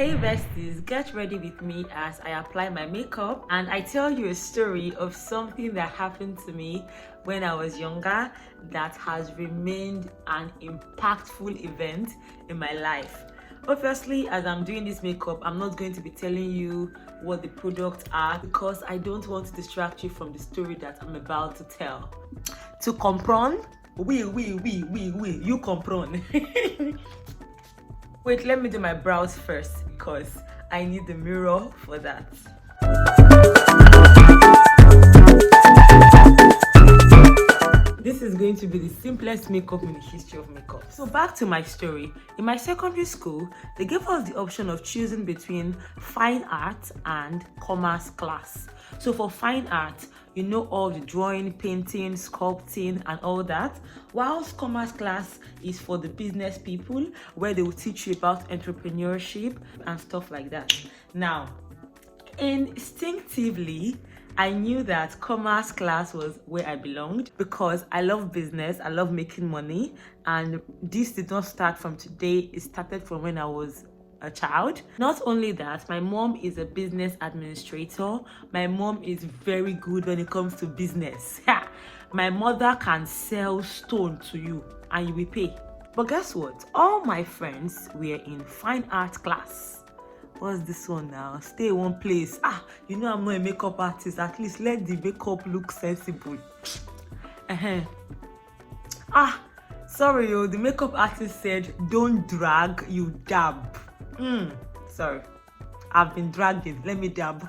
Hey besties, get ready with me as I apply my makeup and I tell you a story of something that happened to me when I was younger that has remained an impactful event in my life. Obviously, as I'm doing this makeup, I'm not going to be telling you what the products are because I don't want to distract you from the story that I'm about to tell. To comprehend, you comprehend. Wait, let me do my brows first because I need the mirror for that. This is going to be the simplest makeup in the history of makeup. So back to my story. In my secondary school, they gave us the option of choosing between fine art and commerce class. So for fine art, you know all the drawing, painting, sculpting and all that, whilst commerce class is for the business people where they will teach you about entrepreneurship and stuff like that. Now, instinctively, I knew that commerce class was where I belonged because I love business, I love making money, and this did not start from today, it started from when I was a child. Not only that, my mom is a business administrator. My mom is very good when it comes to business. My mother can sell stone to you and you will pay. But guess what? All my friends were in fine art class. What's this one now? Stay in one place. You know I'm not a makeup artist. At least let the makeup look sensible. Sorry, the makeup artist said, don't drag, you dab. Sorry, I've been dragging, let me dab.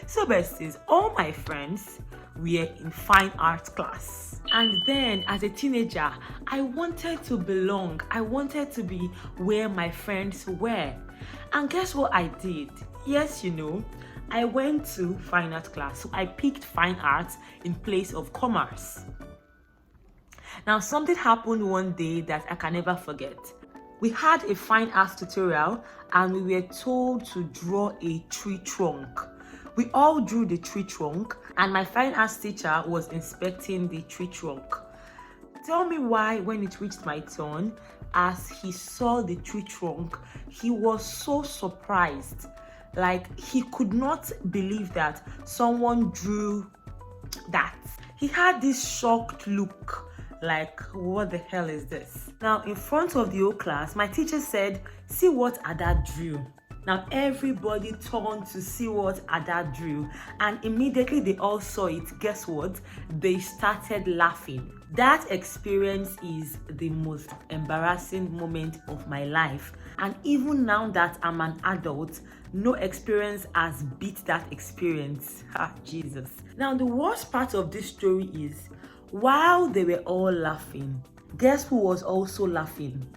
So besties, all my friends were in fine art class, and then as a teenager I wanted to belong. I wanted to be where my friends were, and guess what I did? Yes, I went to fine art class. So I picked fine art in place of commerce. Now something happened one day that I can never forget. We had a fine arts tutorial and we were told to draw a tree trunk. We all drew the tree trunk and my fine arts teacher was inspecting the tree trunk. Tell me why when it reached my turn, as he saw the tree trunk, he was so surprised. Like, he could not believe that someone drew that. He had this shocked look. Like, what the hell is this? Now, in front of the whole class, my teacher said, see what Ada drew. Now, everybody turned to see what Ada drew, and immediately they all saw it. Guess what? They started laughing. That experience is the most embarrassing moment of my life. And even now that I'm an adult, no experience has beat that experience. Jesus. Now, the worst part of this story is, while they were all laughing, guess who was also laughing?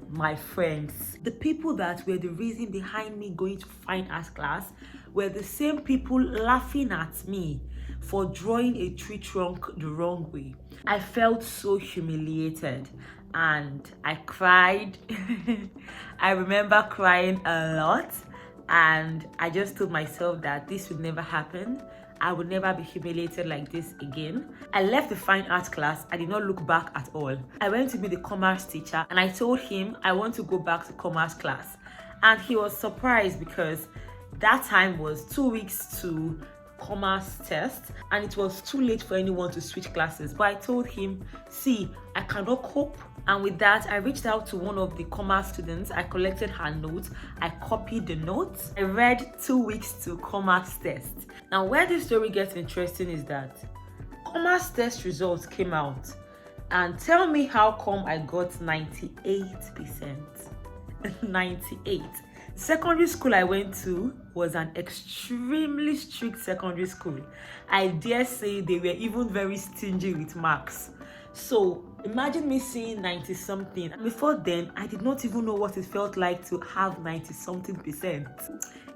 My friends. The people that were the reason behind me going to fine arts class were the same people laughing at me for drawing a tree trunk the wrong way. I felt so humiliated and I cried. I remember crying a lot, and I just told myself that this would never happen. I would never be humiliated like this again. I left the fine art class. I did not look back at all. I went to meet the commerce teacher and I told him I want to go back to commerce class. And he was surprised because that time was 2 weeks to commerce test and it was too late for anyone to switch classes. But I told him, see, I cannot cope. And with that, I reached out to one of the commerce students. I collected her notes. I copied the notes. I read 2 weeks to commerce test. Now, where this story gets interesting is that commerce test results came out. And tell me how come I got 98%. 98. Secondary school I went to was an extremely strict secondary school. I dare say they were even very stingy with marks. So imagine me seeing 90 something. Before then, I did not even know what it felt like to have 90 something percent.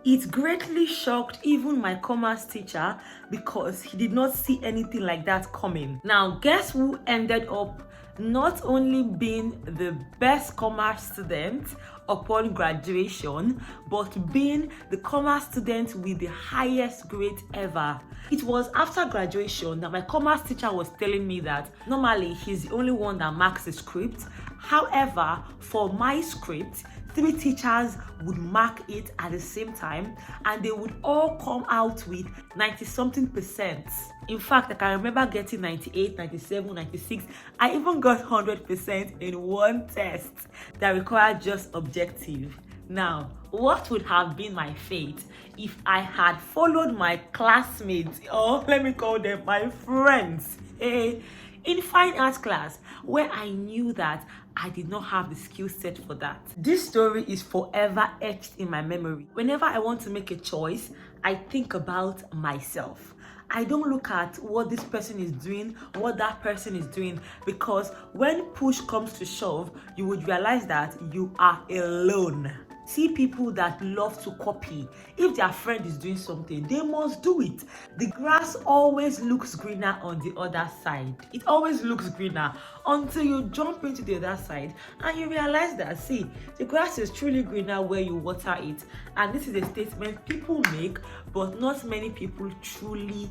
It greatly shocked even my commerce teacher because he did not see anything like that coming. Now, guess who ended up not only being the best commerce student upon graduation, but being the commerce student with the highest grade ever. It was after graduation that my commerce teacher was telling me that normally he's the only one that marks the script. However, for my script, 3 teachers would mark it at the same time, and they would all come out with 90-something%. In fact, I can remember getting 98, 97, 96. I even got 100% in one test that required just objective. Now, what would have been my fate if I had followed my classmates, or let me call them my friends, in fine arts class, where I knew that I did not have the skill set for that? This story is forever etched in my memory. Whenever I want to make a choice, I think about myself. I don't look at what this person is doing, what that person is doing, because when push comes to shove, you would realize that you are alone. See people that love to copy. If their friend is doing something, they must do it. The grass always looks greener on the other side. It always looks greener until you jump into the other side and you realize that, see, the grass is truly greener where you water it. And this is a statement people make, but not many people truly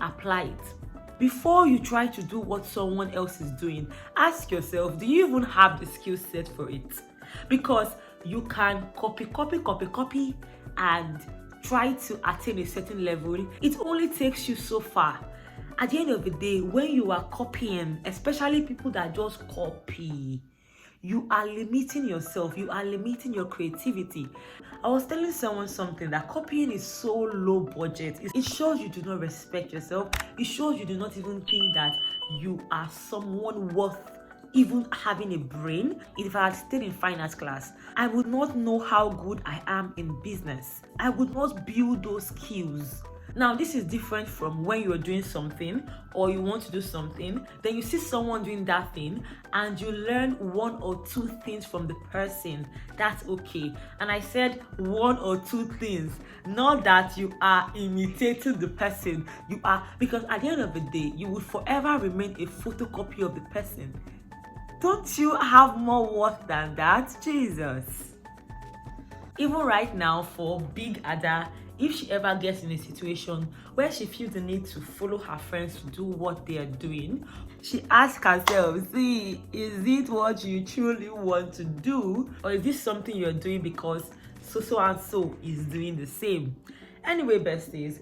apply it. Before you try to do what someone else is doing, ask yourself, do you even have the skill set for it? Because you can copy and try to attain a certain level. It only takes you so far. At the end of the day, when you are copying, especially people that just copy, you are limiting yourself, you are limiting your creativity. I was telling someone something, that copying is so low budget. It shows you do not respect yourself. It shows you do not even think that you are someone worth even having a brain. If I had stayed in fine arts class, I would not know how good I am in business. I would not build those skills. Now, this is different from when you're doing something or you want to do something, then you see someone doing that thing and you learn 1 or 2 things from the person. That's okay. And I said 1 or 2 things, not that you are imitating the person. You are, because at the end of the day, you will forever remain a photocopy of the person. Don't you have more worth than that? Jesus. Even right now, for Big Ada, if she ever gets in a situation where she feels the need to follow her friends to do what they are doing, she asks herself, see, is it what you truly want to do? Or is this something you're doing because so and so is doing the same? Anyway, besties,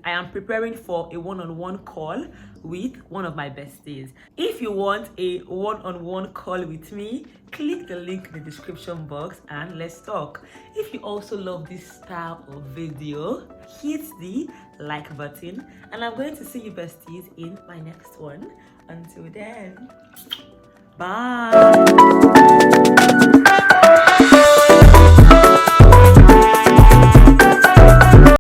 I am preparing for a one-on-one call with one of my besties. If you want a one-on-one call with me, click the link in the description box and let's talk. If you also love this style of video, hit the like button, and I'm going to see you besties in my next one. Until then, bye.